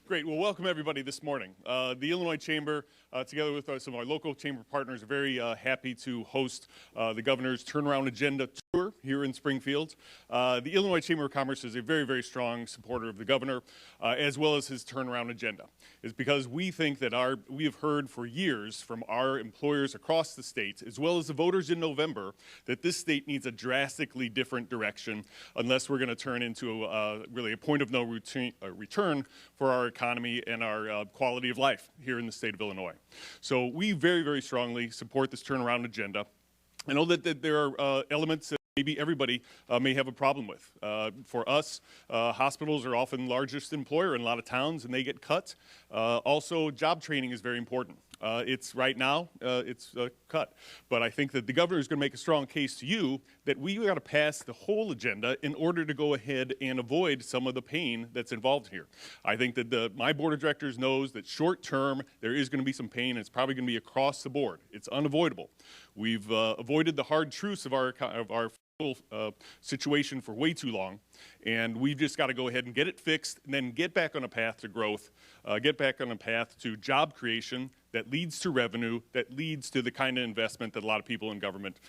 Great. Well, welcome everybody this morning. The Illinois Chamber, together with some of our local chamber partners, are very happy to host the governor's turnaround agenda tour here in Springfield. The Illinois Chamber of Commerce is a very, very strong supporter of the governor, as well as his turnaround agenda. It's because we think that we have heard for years from our employers across the state, as well as the voters in November, that this state needs a drastically different direction unless we're going to turn into really a point of no return for our economy and our quality of life here in the state of Illinois. So we very, very strongly support this turnaround agenda. I know that there are elements that maybe everybody may have a problem with. For us, hospitals are often the largest employer in a lot of towns, and they get cut. Also, job training is very important. It's right now, it's cut. But I think that the governor is going to make a strong case to you that we got to pass the whole agenda in order to go ahead and avoid some of the pain that's involved here. I think that my board of directors knows that short term there is going to be some pain, and it's probably going to be across the board. It's unavoidable. We've avoided the hard truths of our situation for way too long, and we've just got to go ahead and get it fixed and then get back on a path to growth, get back on a path to job creation that leads to revenue, that leads to the kind of investment that a lot of people in government,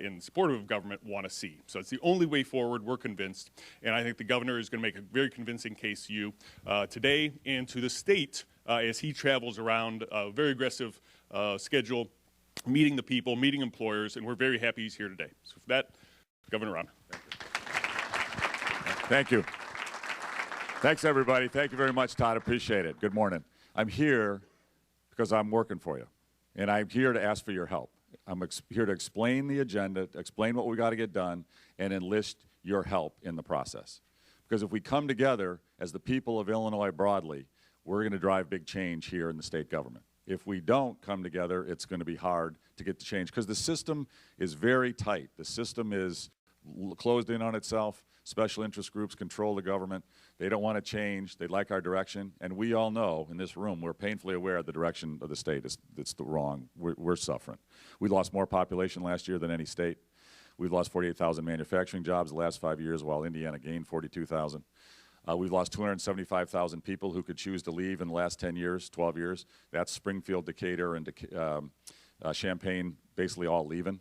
in support of government, want to see. So it's the only way forward, we're convinced, and I think the governor is going to make a very convincing case to you today and to the state as he travels around a very aggressive schedule, meeting the people, meeting employers, and we're very happy he's here today. So for that, Governor Rauner. Thank you. Thanks, everybody. Thank you very much, Todd. Appreciate it. Good morning. I'm here because I'm working for you, and I'm here to ask for your help. I'm here to explain the agenda, to explain what we got to get done, and enlist your help in the process. Because if we come together as the people of Illinois broadly, we're going to drive big change here in the state government. If we don't come together, it's going to be hard to get the change because the system is very tight. The system is closed in on itself. Special interest groups control the government. They don't want to change. They like our direction. And we all know in this room, we're painfully aware of the direction of the state. It's the wrong. We're suffering. We lost more population last year than any state. We've lost 48,000 manufacturing jobs the last 5 years, while Indiana gained 42,000. We've lost 275,000 people who could choose to leave in the last 10 years, 12 years. That's Springfield, Decatur, and Champaign basically all leaving.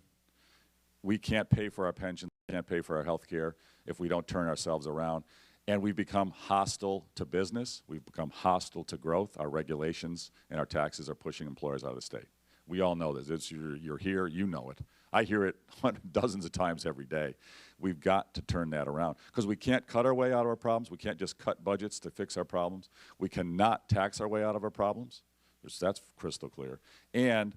We can't pay for our pensions, can't pay for our health care if we don't turn ourselves around. And we've become hostile to business. We've become hostile to growth. Our regulations and our taxes are pushing employers out of the state. We all know this. You're here, you know it. I hear it dozens of times every day. We've got to turn that around because we can't cut our way out of our problems. We can't just cut budgets to fix our problems. We cannot tax our way out of our problems. That's crystal clear. And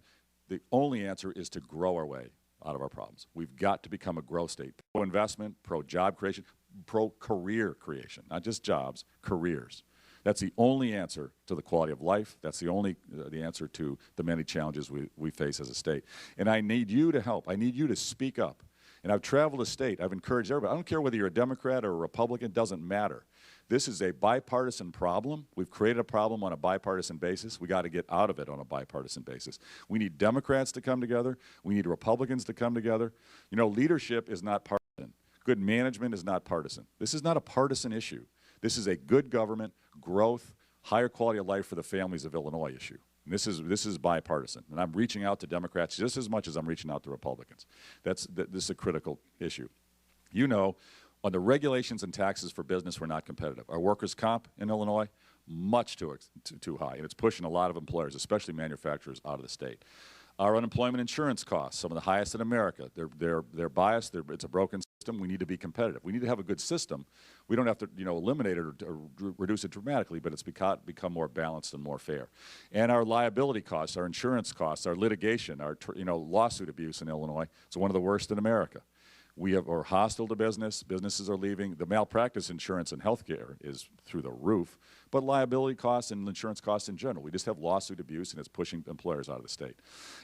the only answer is to grow our way out of our problems. We've got to become a growth state. Pro-investment, pro-job creation, pro-career creation, not just jobs, careers. That's the only answer to the quality of life. That's the only the answer to the many challenges we face as a state. And I need you to help. I need you to speak up. And I've traveled the state. I've encouraged everybody. I don't care whether you're a Democrat or a Republican. It doesn't matter. This is a bipartisan problem. We've created a problem on a bipartisan basis. We got to get out of it on a bipartisan basis. We need Democrats to come together. We need Republicans to come together. You know, leadership is not partisan. Good management is not partisan. This is not a partisan issue. This is a good government, growth, higher quality of life for the families of Illinois issue. And this is bipartisan. And I'm reaching out to Democrats just as much as I'm reaching out to Republicans. This is a critical issue. You know, on the regulations and taxes for business, we're not competitive. Our workers' comp in Illinois, much too high. And it's pushing a lot of employers, especially manufacturers, out of the state. Our unemployment insurance costs, some of the highest in America. They're biased. It's a broken system. We need to be competitive. We need to have a good system. We don't have to, eliminate it or reduce it dramatically, but it's become more balanced and more fair. And our liability costs, our insurance costs, our litigation, our lawsuit abuse in Illinois, it's one of the worst in America. We're hostile to business. Businesses are leaving. The malpractice insurance and health care is through the roof, but liability costs and insurance costs in general. We just have lawsuit abuse, and it's pushing employers out of the state.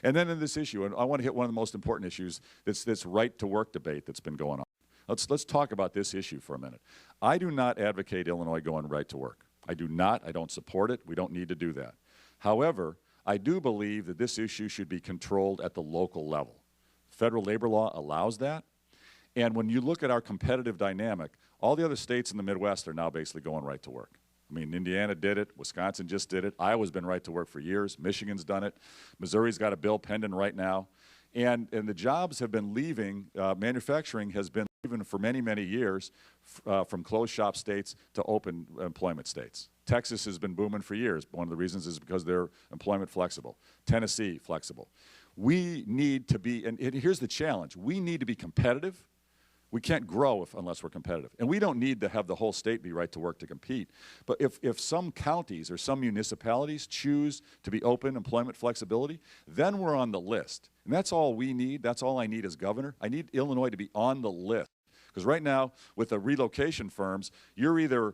And then in this issue, and I want to hit one of the most important issues, this right-to-work debate that's been going on. Let's talk about this issue for a minute. I do not advocate Illinois going right to work. I do not. I don't support it. We don't need to do that. However, I do believe that this issue should be controlled at the local level. Federal labor law allows that. And when you look at our competitive dynamic, all the other states in the Midwest are now basically going right to work. I mean, Indiana did it. Wisconsin just did it. Iowa's been right to work for years. Michigan's done it. Missouri's got a bill pending right now. And the jobs have been leaving. Manufacturing has been leaving for many, many years from closed shop states to open employment states. Texas has been booming for years. One of the reasons is because they're employment flexible. Tennessee, flexible. We need to be, and here's the challenge. We need to be competitive. We can't grow unless we're competitive. And we don't need to have the whole state be right to work to compete. But if some counties or some municipalities choose to be open employment flexibility, then we're on the list. And that's all we need. That's all I need as governor. I need Illinois to be on the list. Because right now, with the relocation firms, you're either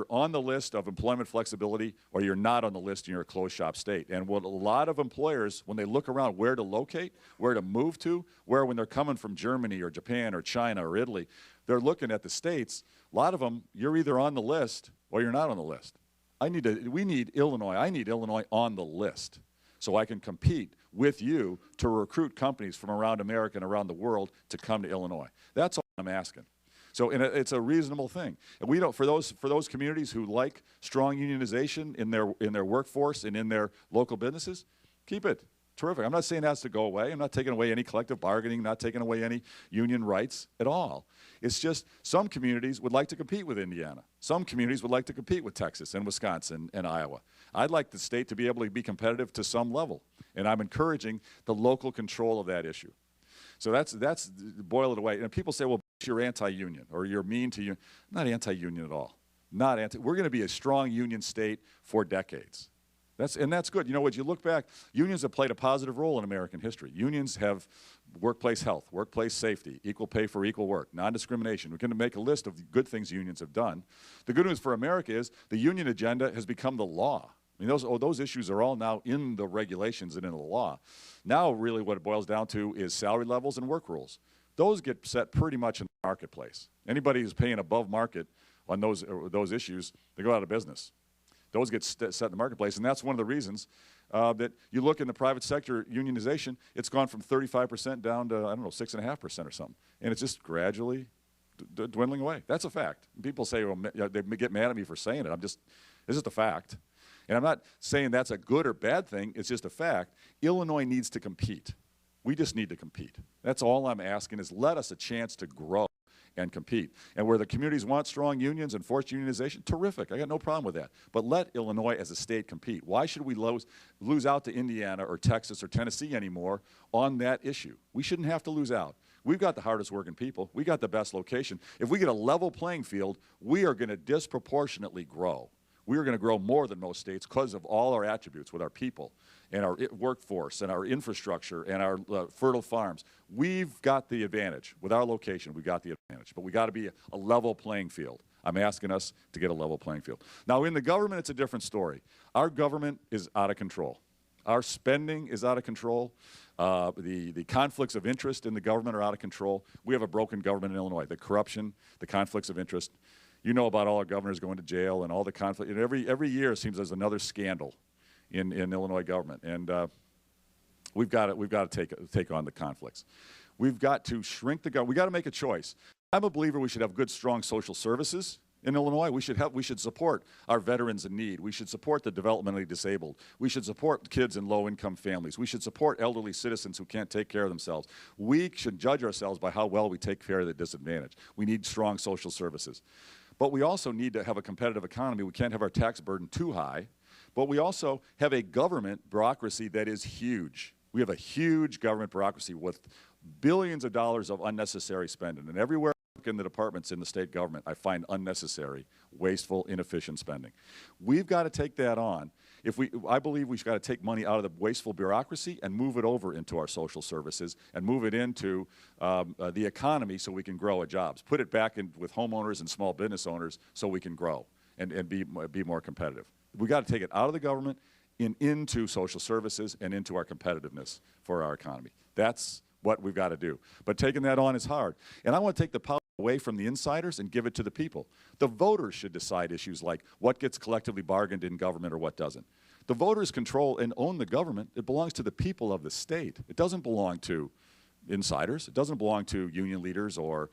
on the list of employment flexibility or you're not on the list and you're a closed shop state. And what a lot of employers, when they look around where to locate, where to move to, when they're coming from Germany or Japan or China or Italy, they're looking at the states. A lot of them, you're either on the list or you're not on the list. We need Illinois. I need Illinois on the list so I can compete with you to recruit companies from around America and around the world to come to Illinois. That's all I'm asking. So it's a reasonable thing. And we don't, for those communities who like strong unionization in their workforce and in their local businesses, keep it. Terrific. I'm not saying it has to go away. I'm not taking away any collective bargaining, not taking away any union rights at all. It's just some communities would like to compete with Indiana. Some communities would like to compete with Texas and Wisconsin and Iowa. I'd like the state to be able to be competitive to some level, and I'm encouraging the local control of that issue. So that's boil it away. And people say, well, you're anti-union or you're mean to union. I'm not anti-union at all. We're going to be a strong union state for decades. That's good. You know, when you look back, unions have played a positive role in American history. Unions have workplace health, workplace safety, equal pay for equal work, non-discrimination. We're going to make a list of good things unions have done. The good news for America is the union agenda has become the law. I mean, those issues are all now in the regulations and in the law. Now, really, what it boils down to is salary levels and work rules. Those get set pretty much in the marketplace. Anybody who's paying above market on those issues, they go out of business. Those get set in the marketplace, and that's one of the reasons that you look in the private sector unionization, it's gone from 35% down to, I don't know, 6.5% or something. And it's just gradually dwindling away. That's a fact. People say, well, they get mad at me for saying it. It's just a fact. And I'm not saying that's a good or bad thing. It's just a fact. Illinois needs to compete. We just need to compete. That's all I'm asking is let us a chance to grow and compete. And where the communities want strong unions and forced unionization, terrific. I got no problem with that. But let Illinois as a state compete. Why should we lose out to Indiana or Texas or Tennessee anymore on that issue? We shouldn't have to lose out. We've got the hardest working people. We got the best location. If we get a level playing field, we are going to disproportionately grow. We are going to grow more than most states because of all our attributes with our people and our workforce and our infrastructure and our fertile farms. We've got the advantage. With our location, we've got the advantage. But we've got to be a level playing field. I'm asking us to get a level playing field. Now, in the government, it's a different story. Our government is out of control. Our spending is out of control. The conflicts of interest in the government are out of control. We have a broken government in Illinois. The corruption, the conflicts of interest. You know about all our governors going to jail and all the conflict. And every year it seems there's another scandal in Illinois government, and we've got to take on the conflicts. We've got to shrink the government. We've got to make a choice. I'm a believer we should have good, strong social services in Illinois. We should support our veterans in need. We should support the developmentally disabled. We should support kids in low-income families. We should support elderly citizens who can't take care of themselves. We should judge ourselves by how well we take care of the disadvantaged. We need strong social services. But we also need to have a competitive economy. We can't have our tax burden too high. But we also have a government bureaucracy that is huge. We have a huge government bureaucracy with billions of dollars of unnecessary spending. And everywhere I look in the departments in the state government, I find unnecessary, wasteful, inefficient spending. We've got to take that on. I believe we've got to take money out of the wasteful bureaucracy and move it over into our social services and move it into the economy so we can grow at jobs. Put it back in with homeowners and small business owners so we can grow and be more competitive. We've got to take it out of the government into social services and into our competitiveness for our economy. That's what we've got to do. But taking that on is hard. And I want to take the power away from the insiders and give it to the people. The voters should decide issues like what gets collectively bargained in government or what doesn't. The voters control and own the government. It belongs to the people of the state. It doesn't belong to insiders. It doesn't belong to union leaders or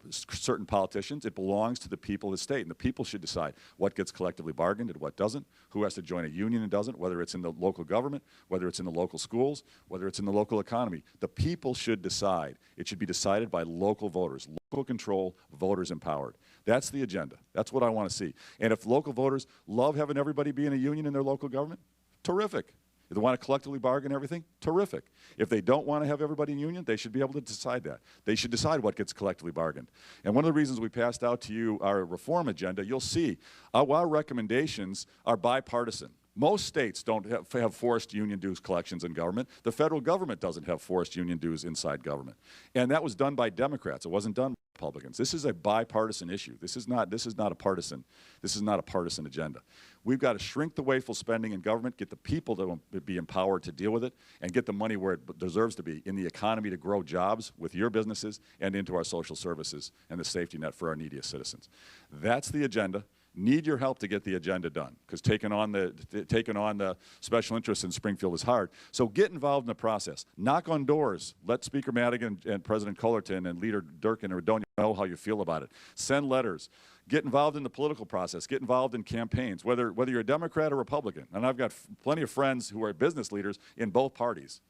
certain politicians. It belongs to the people of the state, and the people should decide what gets collectively bargained and what doesn't, who has to join a union and doesn't, whether it's in the local government, whether it's in the local schools, whether it's in the local economy. The people should decide. It should be decided by local voters, local control, voters empowered. That's the agenda. That's what I want to see. And if local voters love having everybody be in a union in their local government, terrific. If they want to collectively bargain everything, terrific. If they don't want to have everybody in union, they should be able to decide that. They should decide what gets collectively bargained. And one of the reasons we passed out to you our reform agenda, you'll see our recommendations are bipartisan. Most states don't have forced union dues collections in government. The federal government doesn't have forced union dues inside government. And that was done by Democrats. It wasn't done by Republicans. This is a bipartisan issue. This is not a partisan agenda. We've got to shrink the wasteful spending in government, get the people to be empowered to deal with it, and get the money where it deserves to be, in the economy to grow jobs with your businesses and into our social services and the safety net for our neediest citizens. That's the agenda. Need your help to get the agenda done, because taking on the special interests in Springfield is hard. So get involved in the process. Knock on doors. Let Speaker Madigan and President Cullerton and Leader Durkin or Donia know how you feel about it. Send letters. Get involved in the political process. Get involved in campaigns, whether you're a Democrat or Republican. And I've got plenty of friends who are business leaders in both parties.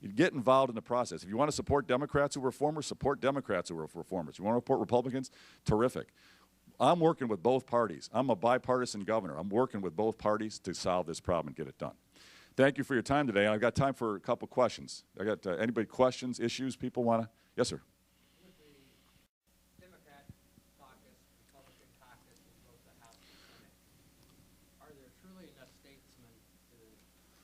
You get involved in the process. If you want to support Democrats who are reformers, support Democrats who are reformers. You want to support Republicans? Terrific. I'm working with both parties. I'm a bipartisan governor. I'm working with both parties to solve this problem and get it done. Thank you for your time today. I've got time for a couple questions. I got anybody questions, issues, people want to? Yes, sir. With the Democrat caucus, Republican caucus in both the House and Senate, are there truly enough statesmen to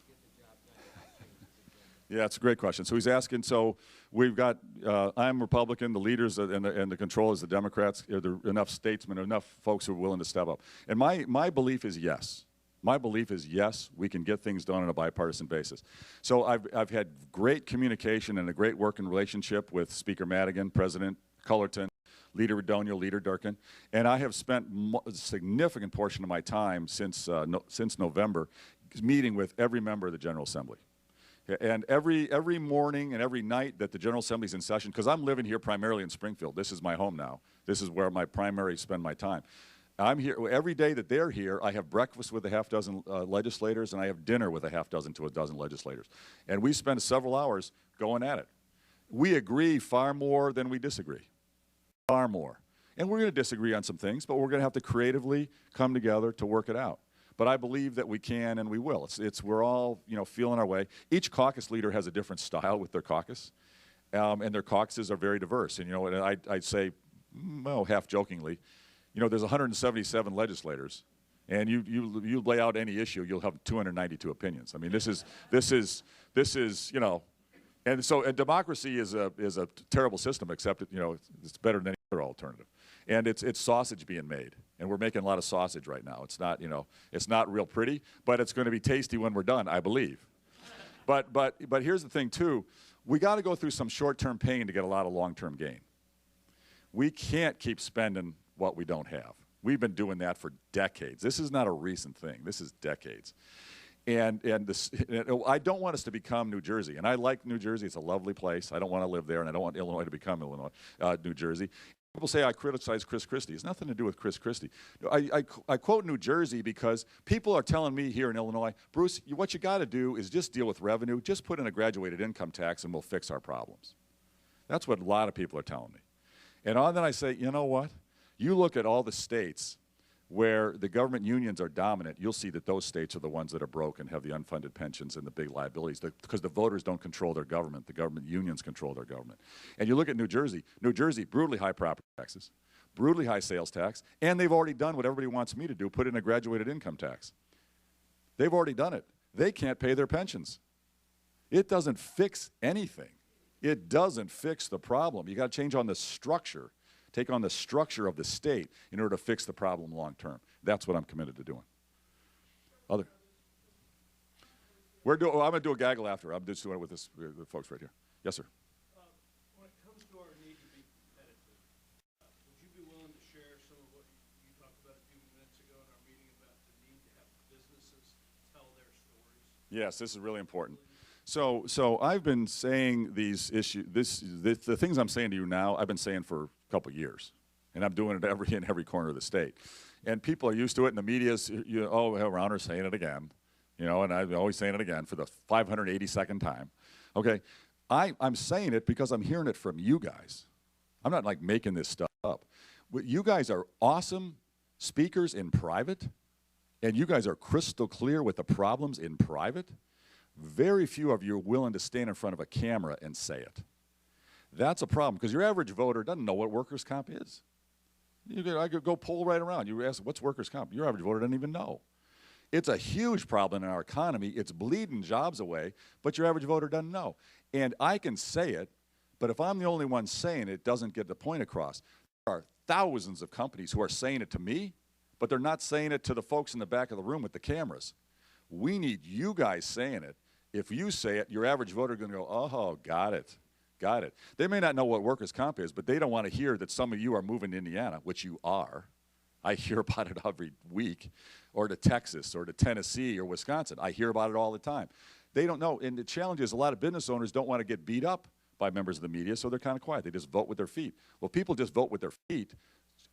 get the job done to change this agenda? Yeah, it's a great question. So he's asking, so we've got, I'm Republican, the leaders and the controllers, the Democrats, are there enough statesmen, enough folks who are willing to step up? And my belief is yes. My belief is yes, we can get things done on a bipartisan basis. So I've had great communication and a great working relationship with Speaker Madigan, President Cullerton, Leader Redondo, Leader Durkin, and I have spent a significant portion of my time since November meeting with every member of the General Assembly. And every morning and every night that the General Assembly is in session, because I'm living here primarily in Springfield. This is my home now. This is where I spend my time. I'm here every day that they're here. I have breakfast with a half dozen legislators, and I have dinner with a half dozen to a dozen legislators. And we spend several hours going at it. We agree far more than we disagree. Far more. And we're going to disagree on some things, but we're going to have to creatively come together to work it out. But I believe that we can and we will. We're all, feeling our way. Each caucus leader has a different style with their caucus, and their caucuses are very diverse. And I'd say, well, half jokingly, there's 177 legislators, and you lay out any issue, you'll have 292 opinions. I mean, this is, and so democracy is a terrible system, except it's better than any other alternative. And it's sausage being made, and we're making a lot of sausage right now. It's not, it's not real pretty, but it's going to be tasty when we're done, I believe. But here's the thing too: we got to go through some short-term pain to get a lot of long-term gain. We can't keep spending what we don't have. We've been doing that for decades. This is not a recent thing. This is decades. And I don't want us to become New Jersey. And I like New Jersey. It's a lovely place. I don't want to live there, and I don't want Illinois to become New Jersey. People say I criticize Chris Christie. It's nothing to do with Chris Christie. I quote New Jersey because people are telling me here in Illinois, Bruce, what you got to do is just deal with revenue. Just put in a graduated income tax, and we'll fix our problems. That's what a lot of people are telling me. And then I say, you know what? You look at all the states where the government unions are dominant, you'll see that those states are the ones that are broke and have the unfunded pensions and the big liabilities, because the voters don't control their government. The government unions control their government. And you look at New Jersey, brutally high property taxes, brutally high sales tax, and they've already done what everybody wants me to do, put in a graduated income tax. They've already done it. They can't pay their pensions. It doesn't fix anything. It doesn't fix the problem. You got to change on the structure. Take on the structure of the state in order to fix the problem long term. That's what I'm committed to doing. I'm going to do a gaggle after. I'm just doing it with the folks right here. Yes, sir. When it comes to our need to be competitive, would you be willing to share some of what you talked about a few minutes ago in our meeting about the need to have businesses tell their stories? Yes, this is really important. So I've been saying these issues, the things I'm saying to you now, I've been saying for a couple of years, and I'm doing it in every corner of the state. And people are used to it, and the media's, oh, well, Rauner's saying it again, and I'm always saying it again for the 582nd time. Okay, I'm saying it because I'm hearing it from you guys. I'm not like making this stuff up. You guys are awesome speakers in private, and you guys are crystal clear with the problems in private. Very few of you are willing to stand in front of a camera and say it. That's a problem, because your average voter doesn't know what workers' comp is. I could go poll right around. You ask, what's workers' comp? Your average voter doesn't even know. It's a huge problem in our economy. It's bleeding jobs away, but your average voter doesn't know. And I can say it, but if I'm the only one saying it, it doesn't get the point across. There are thousands of companies who are saying it to me, but they're not saying it to the folks in the back of the room with the cameras. We need you guys saying it. If you say it, your average voter is going to go, oh, got it, got it. They may not know what workers' comp is, but they don't want to hear that some of you are moving to Indiana, which you are. I hear about it every week, or to Texas, or to Tennessee, or Wisconsin. I hear about it all the time. They don't know, and the challenge is a lot of business owners don't want to get beat up by members of the media, so they're kind of quiet. They just vote with their feet. Well, people just vote with their feet.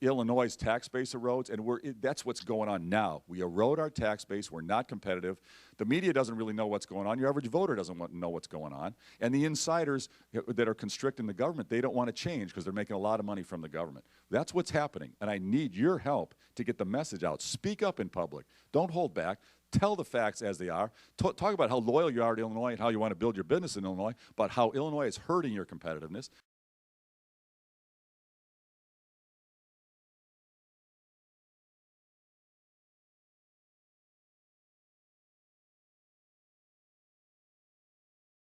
Illinois' tax base erodes, and that's what's going on now. We erode our tax base. We're not competitive. The media doesn't really know what's going on. Your average voter doesn't know what's going on. And the insiders that are constricting the government, they don't want to change because they're making a lot of money from the government. That's what's happening, and I need your help to get the message out. Speak up in public. Don't hold back. Tell the facts as they are. Talk about how loyal you are to Illinois and how you want to build your business in Illinois, but how Illinois is hurting your competitiveness.